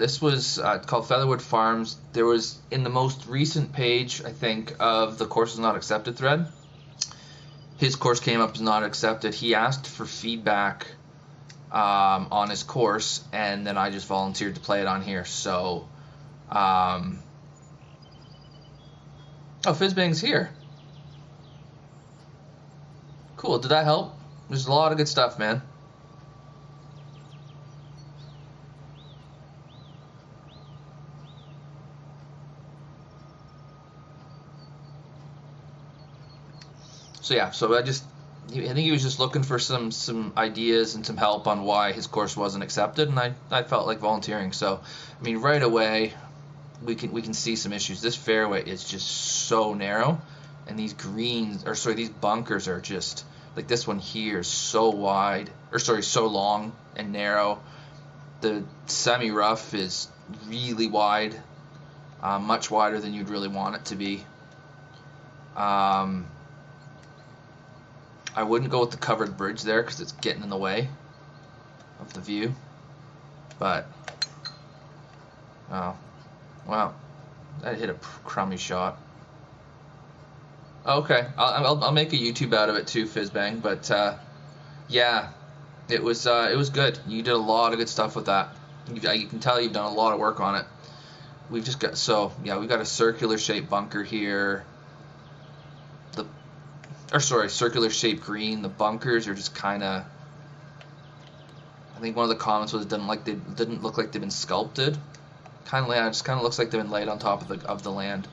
This was called Featherwood Farms. There was, in the most recent page, I think, of the courses not accepted thread, his course came up as not accepted. He asked for feedback on his course, and then I just volunteered to play it on here. So, oh, Fizzbang's here. Cool. Did that help? There's a lot of good stuff, man. So yeah, I think he was just looking for some ideas and some help on why his course wasn't accepted, and I felt like volunteering. So, I mean, right away, we can see some issues. This fairway is just so narrow, and these bunkers are just like this one here is so wide, so long and narrow. The semi rough is really wide, much wider than you'd really want it to be. I wouldn't go with the covered bridge there because it's getting in the way of the view. But, oh, wow, that hit a crummy shot. Okay, I'll make a YouTube out of it too, Fizzbang. But yeah, it was good. You did a lot of good stuff with that. You can tell you've done a lot of work on it. We've got a circular shaped bunker here. Circular shaped green. The bunkers are just kind of. I think one of the comments was didn't look like they've been sculpted. It just kind of looks like they've been laid on top of the land.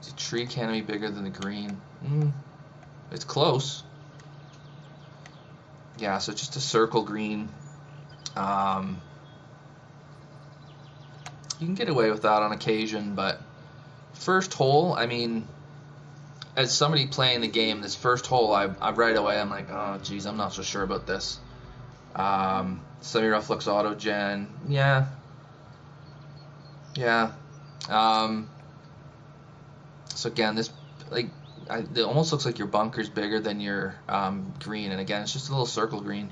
Is the tree canopy bigger than the green? It's close. Yeah, so just a circle green. You can get away with that on occasion, but first hole, I mean, as somebody playing the game, this first hole, I right away, I'm like, oh, geez, I'm not so sure about this. Semi-rough looks auto-gen. Yeah. So again, this, it almost looks like your bunker's bigger than your green, and again, it's just a little circle green.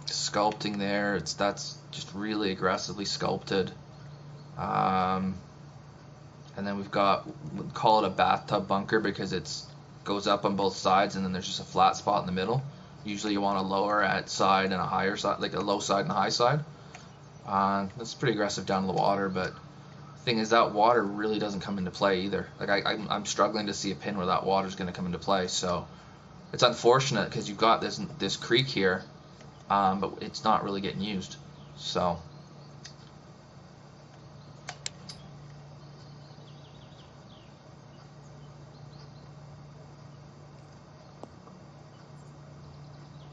Sculpting there, that's just really aggressively sculpted. And then we've got, we'll call it a bathtub bunker because it goes up on both sides, and then there's just a flat spot in the middle. Usually you want a lower at side and a higher side, like a low side and a high side. That's pretty aggressive down to the water, but the thing is that water really doesn't come into play either. Like I'm struggling to see a pin where that water is going to come into play. So it's unfortunate because you've got this creek here, but it's not really getting used. So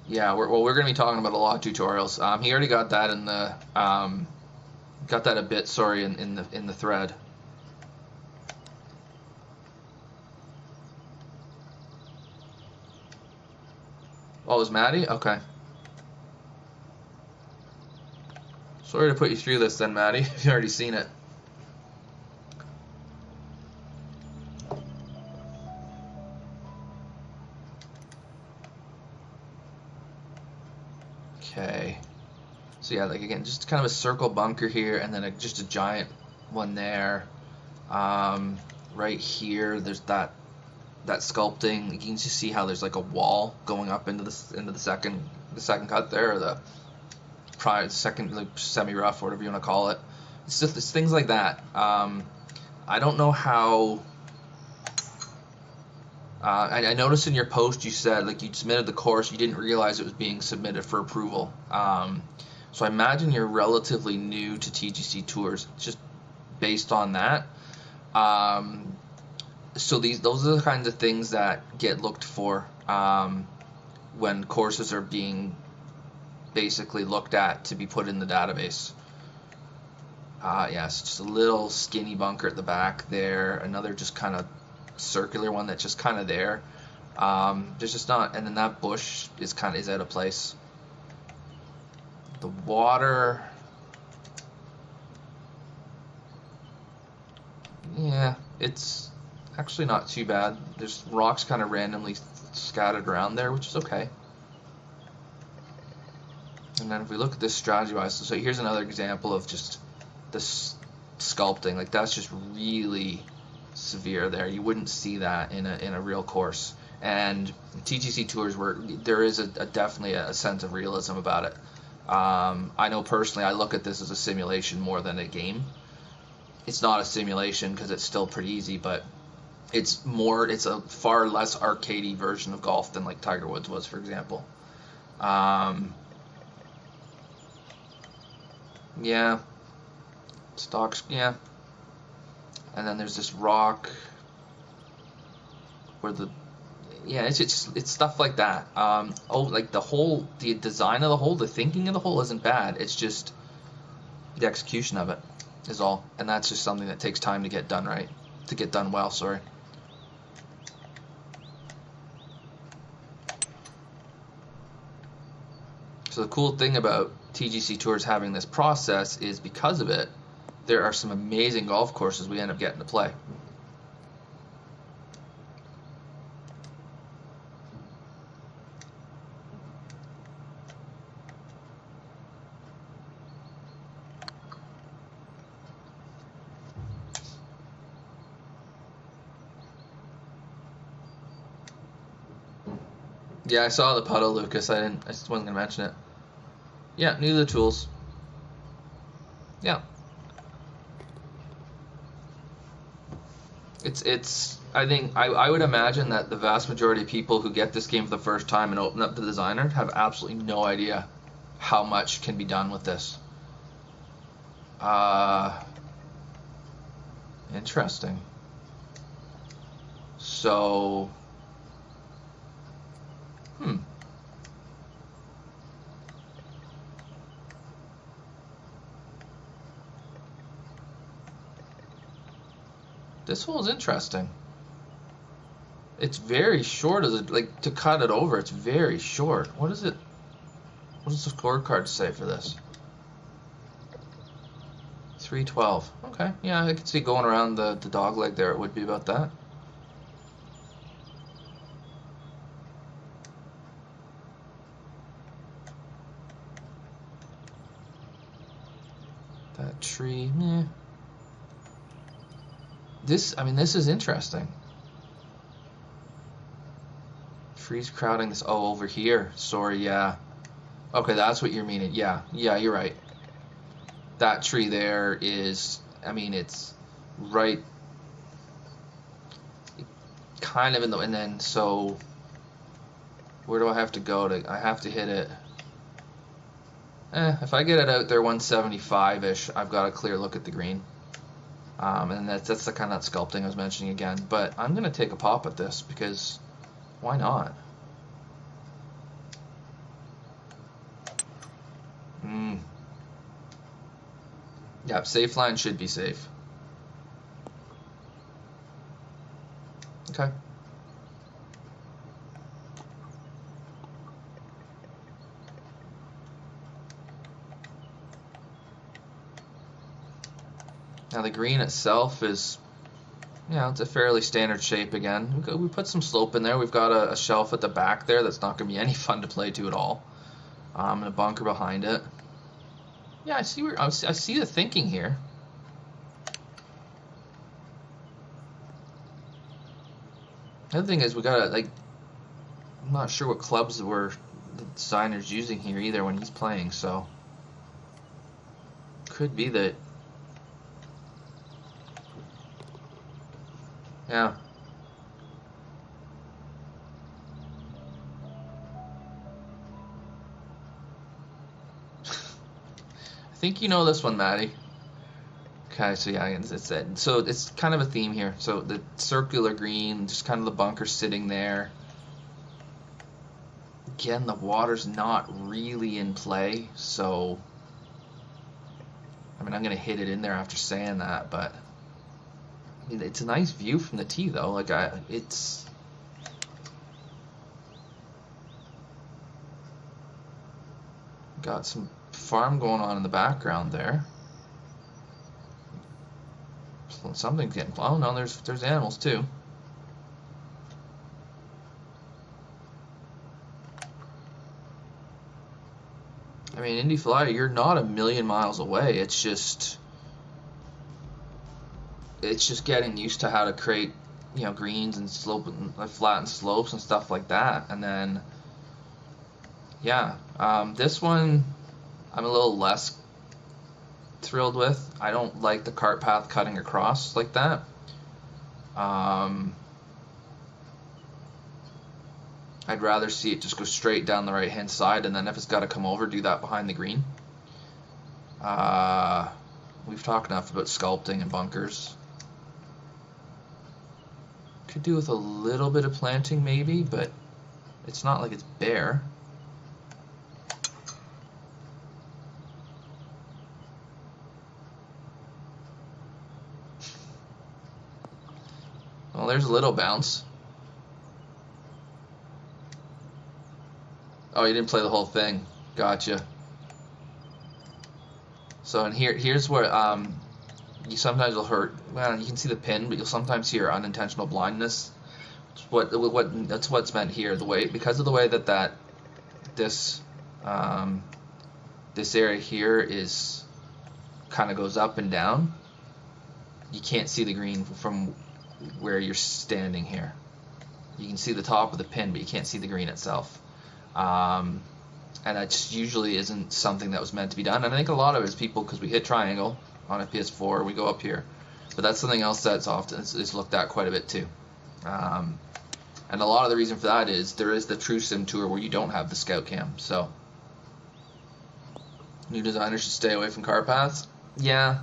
yeah, we're going to be talking about a lot of tutorials. He already got that in the got that a bit. Sorry, in the thread. Oh, it was Maddie? Okay. Sorry to put you through this then, Maddie, if you've already seen it. Okay. So yeah, like again, just kind of a circle bunker here, and then just a giant one there. Right here, there's that sculpting. You can just see how there's like a wall going up into the second cut there, or the second, like, semi-rough, or whatever you want to call it. It's things like that. I don't know how. I noticed in your post you said, like, you submitted the course, you didn't realize it was being submitted for approval. So I imagine you're relatively new to TGCTours, just based on that. So those are the kinds of things that get looked for when courses are being basically looked at to be put in the database. Yes, just a little skinny bunker at the back there. Another just kind of circular one that's just kind of there. There's just not, and then that bush is out of place. The water, yeah, it's actually not too bad. There's rocks kind of randomly scattered around there, which is okay. And then if we look at this strategy-wise, so here's another example of just this sculpting. Like, that's just really severe there. You wouldn't see that in a real course. And TGCTours, where there is definitely a sense of realism about it. I know personally, I look at this as a simulation more than a game. It's not a simulation because it's still pretty easy, but it's a far less arcadey version of golf than like Tiger Woods was, for example. Yeah, stocks, yeah. And then there's this rock where it's stuff like that. Like the design of the hole, the thinking of the hole isn't bad. It's just the execution of it is all, and that's just something that takes time to get done right, to get done well. Sorry. So the cool thing about TGCTours having this process is because of it, there are some amazing golf courses we end up getting to play. Yeah, I saw the puddle, Lucas. I just wasn't gonna mention it. Yeah, new to the tools. Yeah. I think I would imagine that the vast majority of people who get this game for the first time and open up the designer have absolutely no idea how much can be done with this. Interesting. So, this hole is interesting. It's very short like to cut it over. It's very short. What is it? What does the scorecard say for this? 312. Okay, yeah, I can see going around the dog leg there. It would be about that. That tree, meh. This is interesting. Trees crowding this. Oh, over here. Sorry, yeah. Okay, that's what you're meaning. Yeah, you're right. That tree there is, it's right, kind of and then, so, where do I have to go to, I have to hit it. If I get it out there 175-ish, I've got a clear look at the green. And that's the kind of sculpting I was mentioning again. But I'm going to take a pop at this because why not? Yeah, safe line should be safe. Okay. Now the green itself is, it's a fairly standard shape again. We put some slope in there. We've got a shelf at the back there that's not going to be any fun to play to at all. And a bunker behind it. Yeah, I see the thinking here. The other thing is we gotta, I'm not sure what clubs the designer's using here either when he's playing, so could be that. Yeah. I think you know this one, Maddie. Okay, so yeah, it's kind of a theme here. So the circular green, just kind of the bunker sitting there. Again, the water's not really in play, so I'm gonna hit it in there after saying that, but it's a nice view from the tee though. It's got some farm going on in the background there. Something's getting. Oh no, there's animals too. I mean, indiflyer, you're not a million miles away. It's just getting used to how to create, you know, greens and flattened slopes and stuff like that. And then, yeah, this one I'm a little less thrilled with. I don't like the cart path cutting across like that. I'd rather see it just go straight down the right hand side, and then if it's got to come over, do that behind the green. We've talked enough about sculpting and bunkers. Could do with a little bit of planting maybe, but it's not like it's bare. Well, there's a little bounce. Oh, you didn't play the whole thing. Gotcha. So, and here's where you sometimes will hurt. Well, you can see the pin, but you'll sometimes hear unintentional blindness. That's what's meant here. The way, because of the way that this area here is kind of goes up and down, you can't see the green from where you're standing here. You can see the top of the pin, but you can't see the green itself. And that just usually isn't something that was meant to be done. And I think a lot of it is people, because we hit triangle on a PS4, we go up here. But that's something else that's often is looked at quite a bit too. And a lot of the reason for that is there is the True Sim Tour where you don't have the scout cam. So new designers should stay away from car paths. Yeah,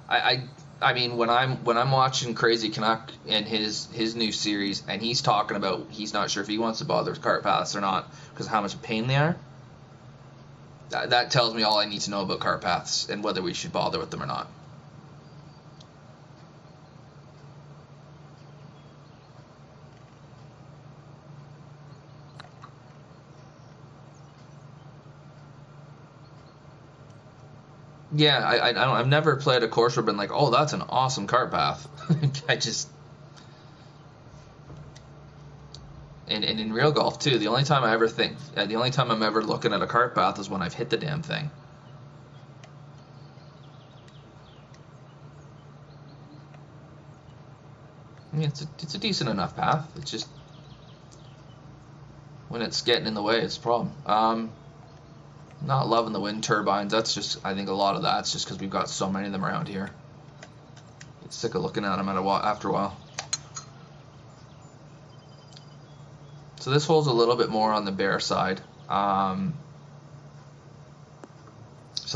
I mean, when I'm watching Crazy Canuck and his new series, and he's talking about he's not sure if he wants to bother with cart paths or not because of how much of a pain they are. That tells me all I need to know about cart paths and whether we should bother with them or not. Yeah, I've never played a course where I've been like, oh, that's an awesome cart path. I just... And in real golf, too, the only time I'm ever looking at a cart path is when I've hit the damn thing. I mean, it's a decent enough path. It's just... when it's getting in the way, it's a problem. Not loving the wind turbines. That's just, I think a lot of that's just because we've got so many of them around here. Get sick of looking at them after a while. So this hole's a little bit more on the bare side. So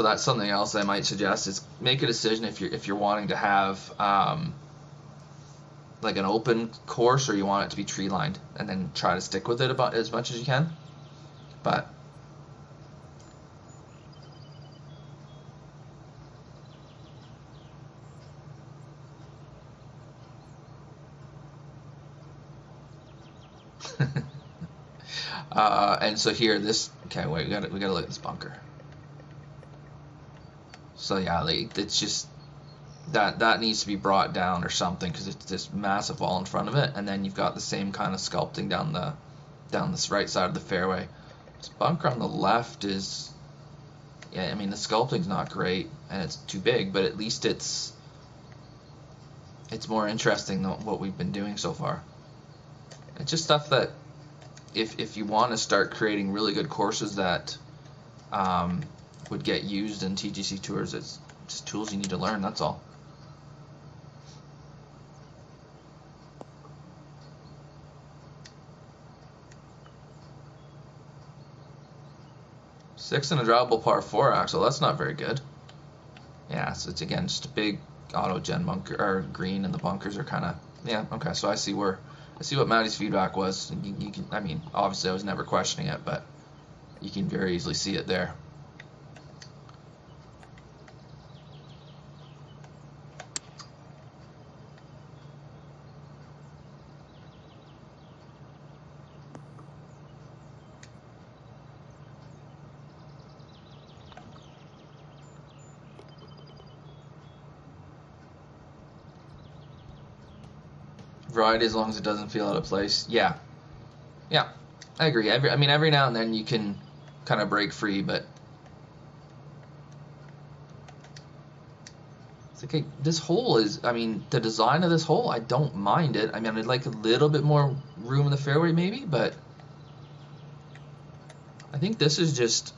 that's something else I might suggest is make a decision if you're wanting to have like an open course or you want it to be tree lined, and then try to stick with it about as much as you can. But and so here, okay, wait, we gotta look at this bunker. So yeah, like, it's just that needs to be brought down or something because it's this massive wall in front of it, and then you've got the same kind of sculpting down this right side of the fairway. This bunker on the left is, yeah, I mean the sculpting's not great and it's too big, but at least it's more interesting than what we've been doing so far. It's just stuff that if you want to start creating really good courses that would get used in TGC Tours, it's just tools you need to learn, that's all. Six and a drivable par 4 axle, that's not very good. Yeah, so it's again just a big auto gen bunker or green, and the bunkers are kind of, yeah, okay, so I see what Maddie's feedback was. You can, I mean, obviously I was never questioning it, but you can very easily see it there. Variety as long as it doesn't feel out of place. Yeah. Yeah. I agree. Every now and then you can kind of break free, but it's okay. This hole is, the design of this hole, I don't mind it. I'd like a little bit more room in the fairway maybe, but I think this is just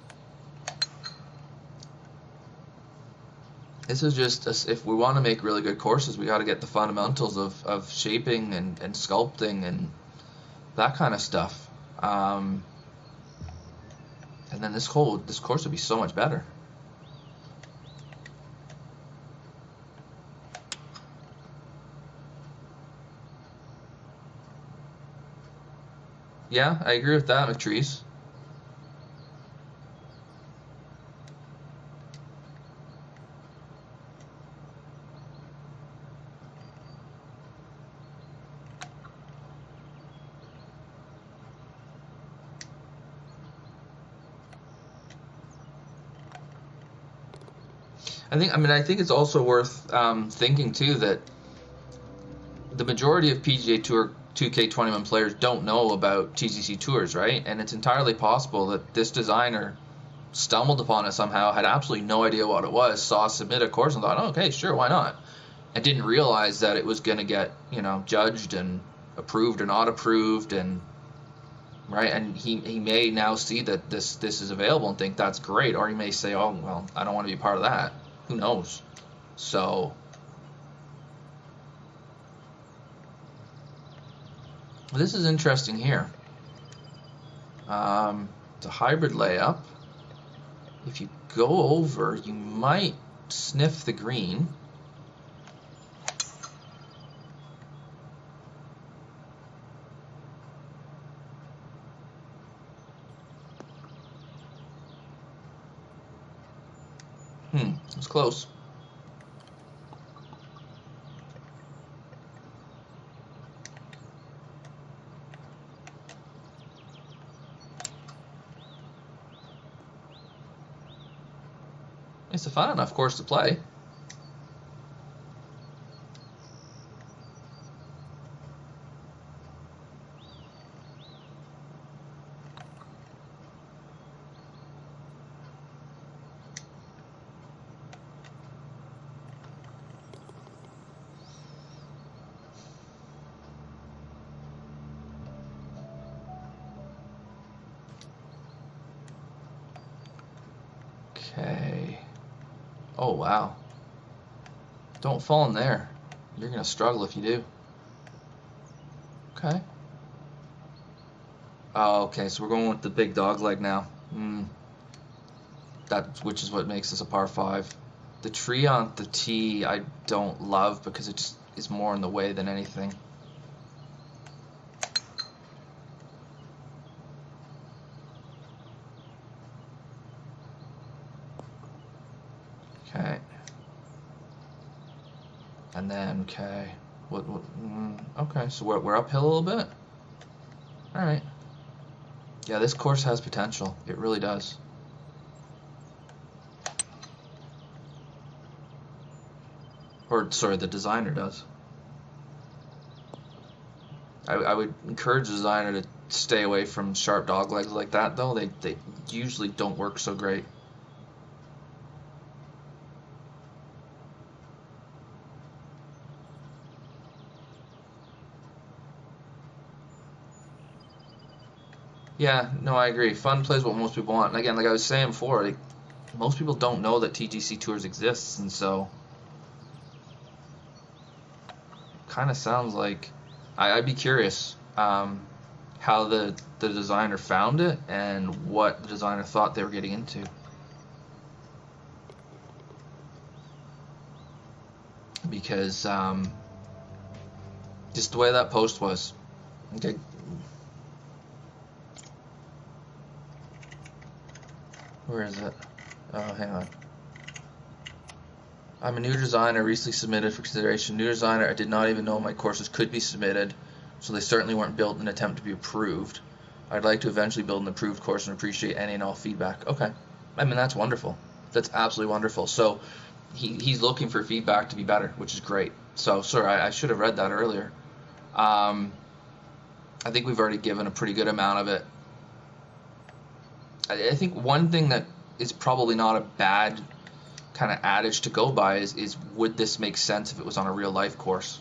if we want to make really good courses, we got to get the fundamentals of shaping and sculpting and that kind of stuff. And then this course would be so much better. Yeah, I agree with that, McTrees. I think it's also worth thinking too that the majority of PGA Tour 2K21 players don't know about TGCTours, right? And it's entirely possible that this designer stumbled upon it somehow, had absolutely no idea what it was, saw submit a course and thought, oh, okay, sure, why not? And didn't realize that it was going to get, judged and approved or not approved, and right. And he may now see that this is available and think that's great, or he may say, oh, well, I don't want to be part of that. Who knows? So this is interesting here. It's a hybrid layup. If you go over, you might sniff the green. It's close. It's a fun enough course to play. Okay. Oh, wow. Don't fall in there. You're going to struggle if you do. Okay. Oh, okay, so we're going with the big dog leg now. Which is what makes this a par 5. The tree on the tee I don't love because it just is more in the way than anything. Okay. And then, okay. Okay, so we're uphill a little bit? Alright. Yeah, this course has potential. It really does. Or, sorry, the designer does. I would encourage the designer to stay away from sharp dog legs like that, though. They usually don't work so great. Yeah, no, I agree. Fun plays what most people want. And again, like I was saying before, like, most people don't know that TGCTours exists, and so kind of sounds like I'd be curious how the designer found it and what the designer thought they were getting into. Because just the way that post was. Okay. Where is it? Oh, hang on. I'm a new designer, recently submitted for consideration. New designer, I did not even know my courses could be submitted, so they certainly weren't built in an attempt to be approved. I'd like to eventually build an approved course and appreciate any and all feedback. Okay. That's wonderful. That's absolutely wonderful. So he's looking for feedback to be better, which is great. So, sorry, I should have read that earlier. I think we've already given a pretty good amount of it. I think one thing that is probably not a bad kind of adage to go by is would this make sense if it was on a real life course?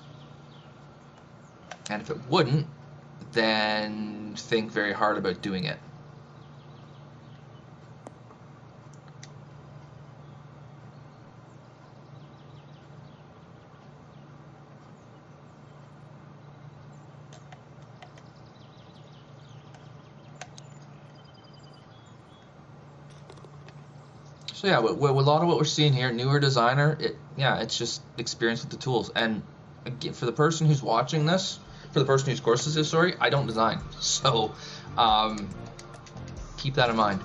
And if it wouldn't, then think very hard about doing it. So yeah, with a lot of what we're seeing here, newer designer, it's just experience with the tools. And again, for the person who's watching this, for the person whose course this is, sorry, I don't design. So keep that in mind.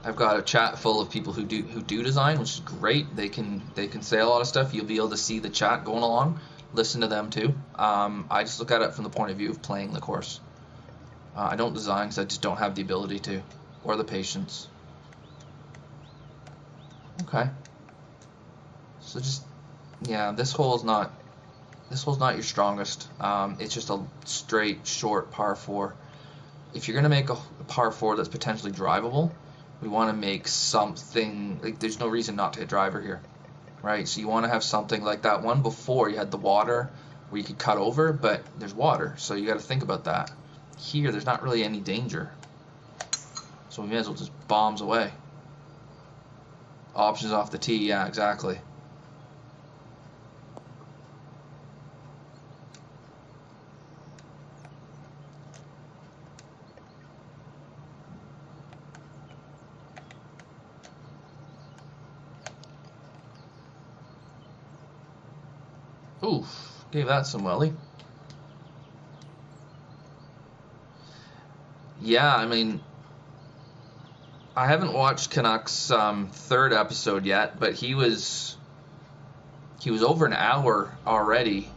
I've got a chat full of people who do design, which is great. They can say a lot of stuff. You'll be able to see the chat going along, listen to them too. I just look at it from the point of view of playing the course. I don't design because I just don't have the ability to, or the patience. Okay. So just, yeah, this hole's not your strongest. It's just a straight short par 4. If you're gonna make a par 4 that's potentially drivable, we want to make something like there's no reason not to hit driver here, right? So you want to have something like that one before. You had the water where you could cut over, but there's water, so you got to think about that. Here, there's not really any danger, so we may as well just bombs away. Options off the tee, yeah, exactly. Oof, gave that some welly. Yeah, I mean, I haven't watched Canuck's third episode yet, but he was over an hour already,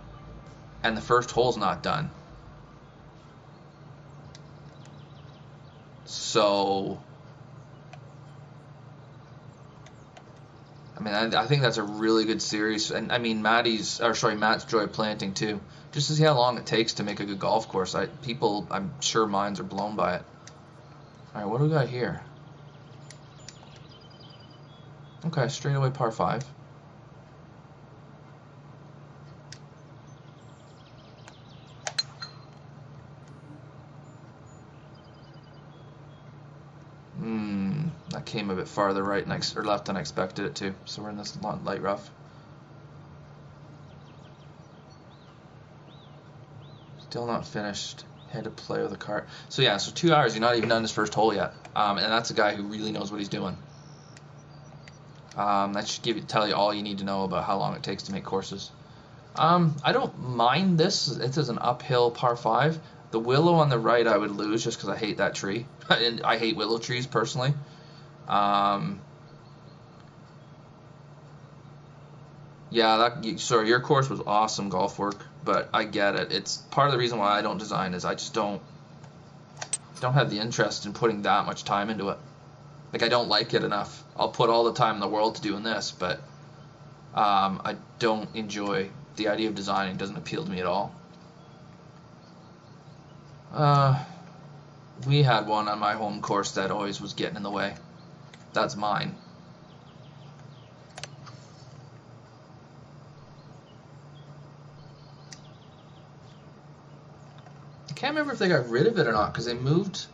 and the first hole's not done. So, I mean, I think that's a really good series, and I mean, Matt's Joy Planting too, just to see how long it takes to make a good golf course. I'm sure minds are blown by it. All right, what do we got here? Okay, straightaway par 5. That came a bit farther right or left than I expected it to. So we're in this light rough. Still not finished. Had to play with the cart. So yeah, so 2 hours. You're not even done his first hole yet. And that's a guy who really knows what he's doing. That should tell you all you need to know about how long it takes to make courses. I don't mind this. It is an uphill par 5. The willow on the right I would lose just because I hate that tree. And I hate willow trees personally. Yeah, sorry, your course was awesome golf work, but I get it. It's part of the reason why I don't design is I just don't have the interest in putting that much time into it. Like, I don't like it enough. I'll put all the time in the world to doing this, but I don't enjoy the idea of designing. It doesn't appeal to me at all. We had one on my home course that always was getting in the way. That's mine. I can't remember if they got rid of it or not, because they moved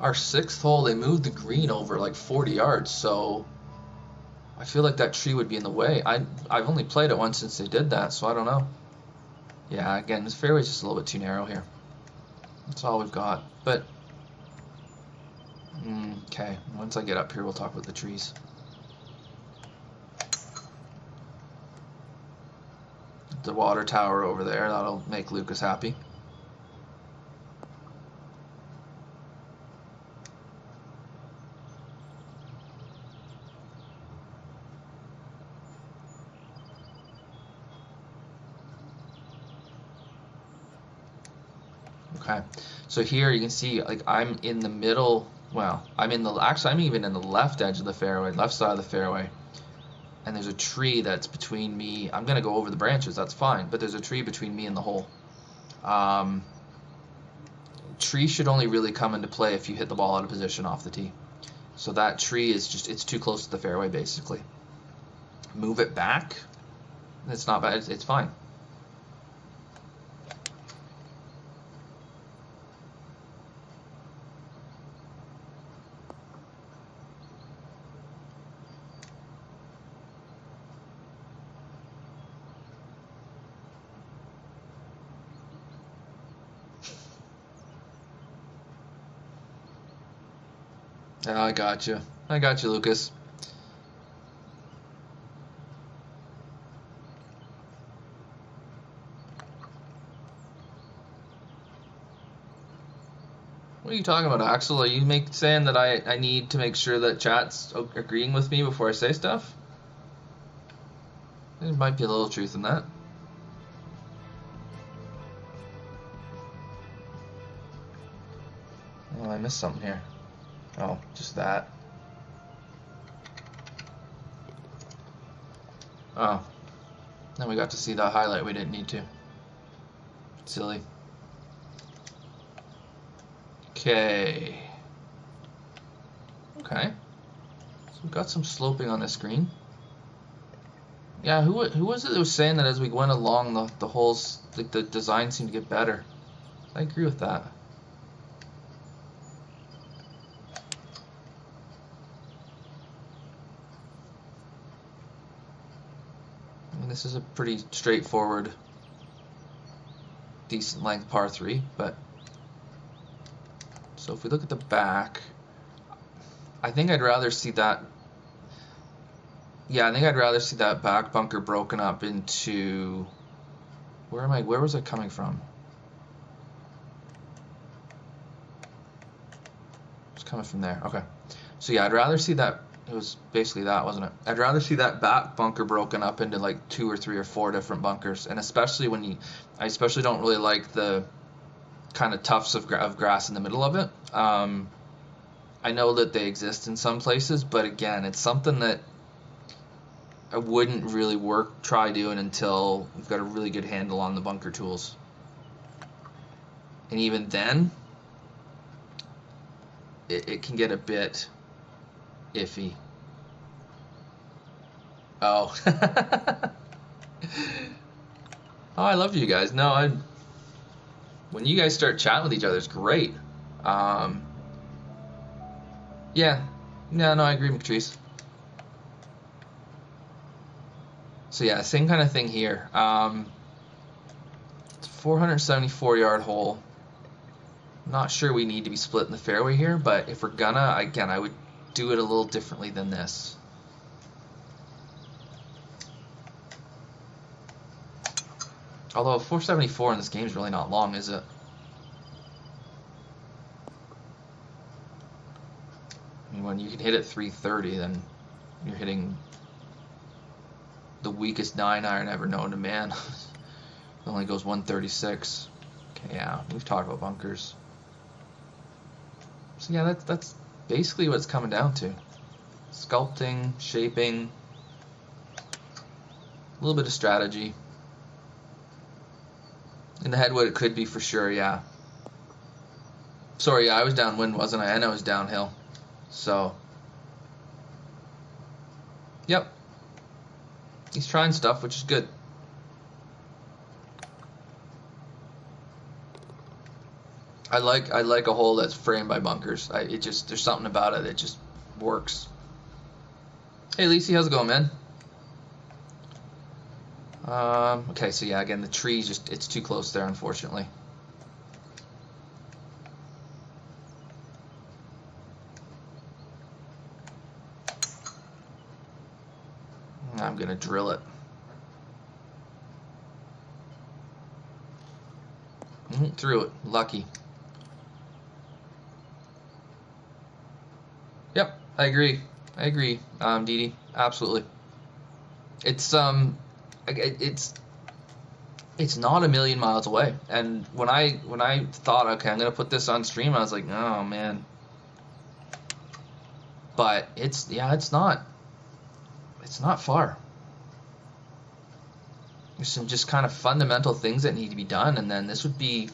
our 6th hole. They moved the green over like 40 yards, so I feel like that tree would be in the way. I've only played it once since they did that, so I don't know. Yeah, again, this fairway's just a little bit too narrow here. That's all we've got. But okay, once I get up here, we'll talk about the trees. The water tower over there, that'll make Lucas happy. Okay, so here you can see, like, I'm in the middle. Well, I'm even in the left edge of the fairway, left side of the fairway, and there's a tree that's between me. I'm gonna go over the branches, that's fine, but there's a tree between me and the hole. Tree should only really come into play if you hit the ball out of position off the tee. So that tree is just, it's too close to the fairway basically. Move it back. It's not bad, it's fine. Oh, I got you. I got you, Lucas. What are you talking about, Axel? Are you saying that I need to make sure that chat's agreeing with me before I say stuff? There might be a little truth in that. Oh, I missed something here. Oh, just that. Oh. Then we got to see that highlight we didn't need to. Silly. Okay. Okay. So we've got some sloping on this green. Yeah, who was it that was saying that as we went along the holes, like the design seemed to get better? I agree with that. This is a pretty straightforward, decent length par 3, but so if we look at the back, I think I'd rather see that. Yeah, I think I'd rather see that back bunker broken up into. Where was I coming from? It's coming from there. Okay, so yeah, I'd rather see that. It was basically that, wasn't it? I'd rather see that back bunker broken up into like 2 or 3 or 4 different bunkers, and especially I especially don't really like the kind of tufts of grass in the middle of it. I know that they exist in some places, but again, it's something that I wouldn't really try doing until we've got a really good handle on the bunker tools. And even then, it can get a bit iffy. Oh. Oh, I love you guys. No, when you guys start chatting with each other, it's great. Yeah. No, I agree, McTreese. So yeah, same kind of thing here. It's a 474-yard hole. Not sure we need to be split in the fairway here, but if we're gonna, again, I would do it a little differently than this. Although 474 in this game is really not long, is it? I mean, when you can hit it 330, then you're hitting the weakest 9-iron ever known to man. It only goes 136. Okay, yeah, we've talked about bunkers. So yeah, that's basically what it's coming down to. Sculpting, shaping, a little bit of strategy. In the head, what it could be for sure, yeah. Sorry, yeah, I was downwind, wasn't I? And I was downhill. So, yep. He's trying stuff, which is good. I like a hole that's framed by bunkers. There's something about it that just works. Hey, Lacey, how's it going, man? Okay, so yeah, again, the tree's it's too close there, unfortunately. I'm gonna drill it. Through it, lucky. Yep, I agree, Dee, absolutely. It's not a million miles away. And when I thought, okay, I'm gonna put this on stream, I was like, oh man. But it's not. it's not far. There's some just kind of fundamental things that need to be done, and then this would be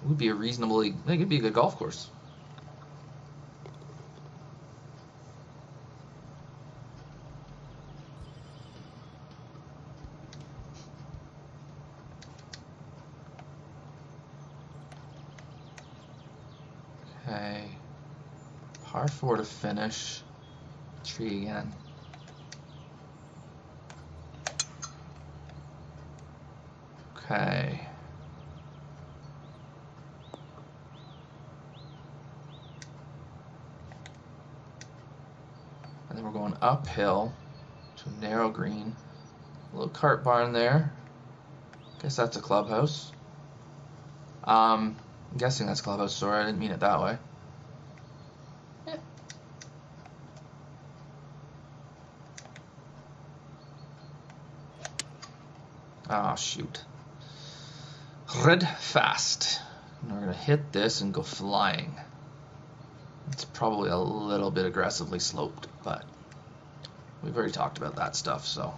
a reasonably, I think it'd be a good golf course. Okay, par 4 to finish. Tree again. Okay. And then we're going uphill to a narrow green. A little cart barn there. Guess that's a clubhouse. I'm guessing that's a clubhouse, sorry, I didn't mean it that way. Yeah. Oh, shoot. Red fast. And we're going to hit this and go flying. It's probably a little bit aggressively sloped, but we've already talked about that stuff, so.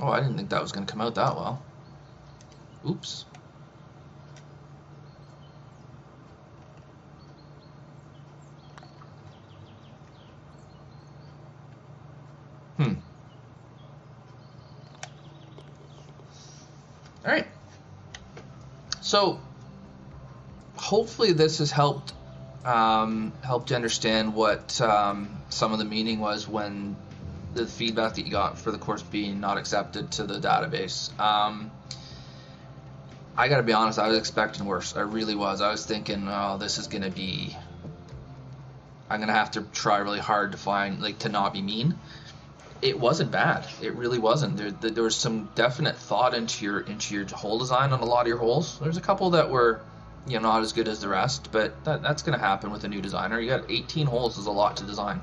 Oh, I didn't think that was going to come out that well. Oops. All right. So hopefully this has helped you understand what some of the meaning was when the feedback that you got for the course being not accepted to the database. I gotta be honest, I was expecting worse. I really was. I was thinking, oh, this is gonna be, I'm gonna have to try really hard to find, like, to not be mean. It wasn't bad. It really wasn't. There was some definite thought into your hole design on a lot of your holes. There's a couple that were, you know, not as good as the rest, but that's going to happen with a new designer. You got 18 holes is a lot to design.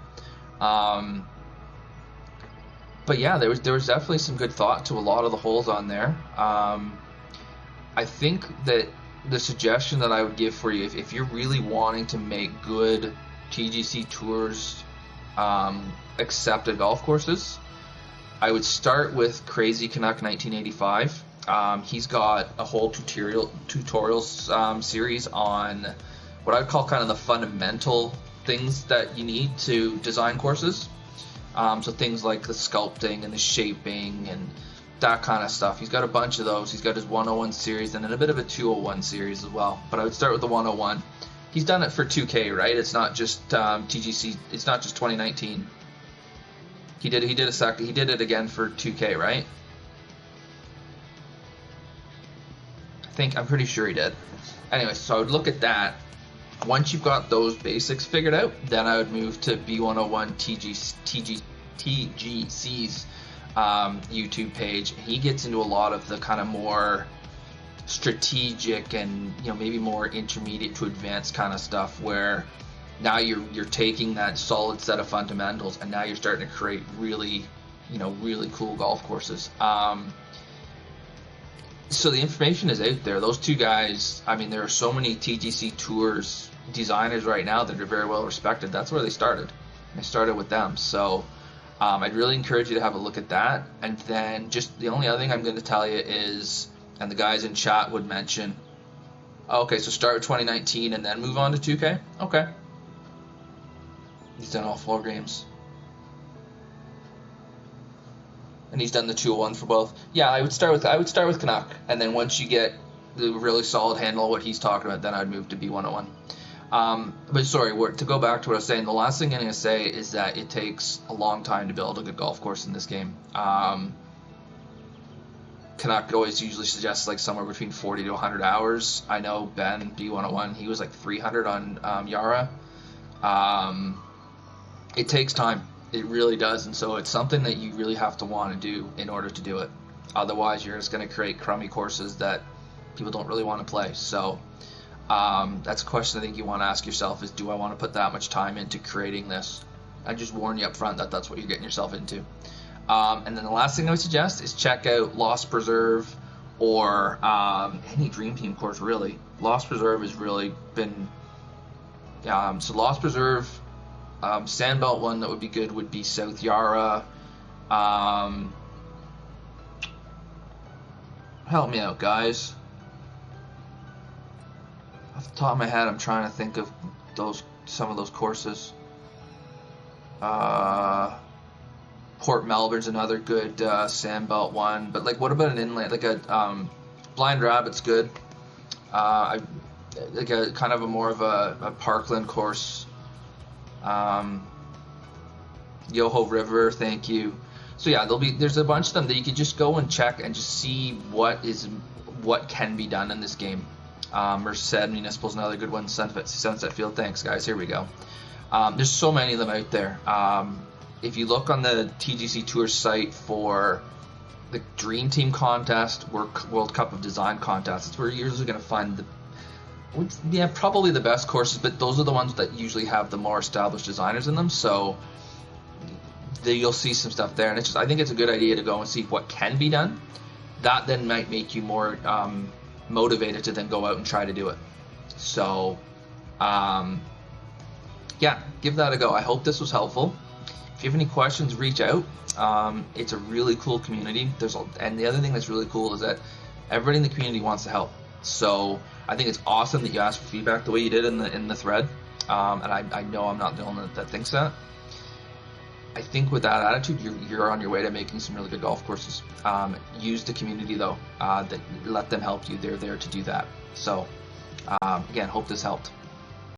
But yeah, there was definitely some good thought to a lot of the holes on there. I think that the suggestion that I would give for you, if you're really wanting to make good TGCTours accepted golf courses, I would start with Crazy Canuck 1985. He's got a whole tutorials series on what I'd call kind of the fundamental things that you need to design courses. So things like the sculpting and the shaping and that kind of stuff. He's got a bunch of those. He's got his 101 series and then a bit of a 201 series as well. But I would start with the 101. He's done it for 2K, right? It's not just TGC. It's not just 2019. He did it again for 2K, right? I'm pretty sure he did. Anyway, so I would look at that. Once you've got those basics figured out, then I would move to B101 TGC's YouTube page. He gets into a lot of the kind of more strategic and, you know, maybe more intermediate to advanced kind of stuff where now you're taking that solid set of fundamentals and now you're starting to create really, you know, really cool golf courses. So the information is out there. Those two guys, I mean, there are so many TGCTours designers right now that are very well respected. That's where they started. They started with them. So I'd really encourage you to have a look at that. And then just the only other thing I'm going to tell you is, and the guys in chat would mention, okay, so start with 2019 and then move on to 2K? Okay. He's done all 4 games. And he's done the 201 for both. Yeah, I would start with Canuck, and then once you get the really solid handle of what he's talking about, then I'd move to B101. But sorry, to go back to what I was saying, the last thing I'm going to say is that it takes a long time to build a good golf course in this game. Canuck always usually suggests like somewhere between 40 to 100 hours. I know Ben, B101, he was like 300 on Yara. It takes time. It really does, and so it's something that you really have to want to do in order to do it. Otherwise, you're just going to create crummy courses that people don't really want to play. So that's a question I think you want to ask yourself is, do I want to put that much time into creating this? I just warn you up front that that's what you're getting yourself into. And then the last thing I would suggest is check out Lost Preserve or any Dream Team course, really. Lost Preserve has really been So Lost Preserve, Sandbelt one that would be good would be South Yarra. Help me out, guys. Off the top of my head, I'm trying to think of some of those courses. Port Melbourne's another good Sandbelt one, but like, what about an inland, like a Blind Rabbit's good. Like a kind of a more of a parkland course. Yoho River, thank you. So yeah, there's a bunch of them that you could just go and check and just see what can be done in this game. Merced Municipal's another good one. Sunset Field, thanks guys. Here we go. There's so many of them out there. If you look on the TGCTours site for the Dream Team contest, World Cup of Design contest, it's where you're usually going to find probably the best courses, but those are the ones that usually have the more established designers in them. So you'll see some stuff there, and I think it's a good idea to go and see what can be done. That then might make you more motivated to then go out and try to do it. So yeah, give that a go. I hope this was helpful. If you have any questions, reach out. It's a really cool community. And the other thing that's really cool is that everybody in the community wants to help. So I think it's awesome that you asked for feedback the way you did in the thread. And I know I'm not the only one that thinks that. I think with that attitude, you're on your way to making some really good golf courses. Use the community though. Let them help you. They're there to do that. So again, hope this helped.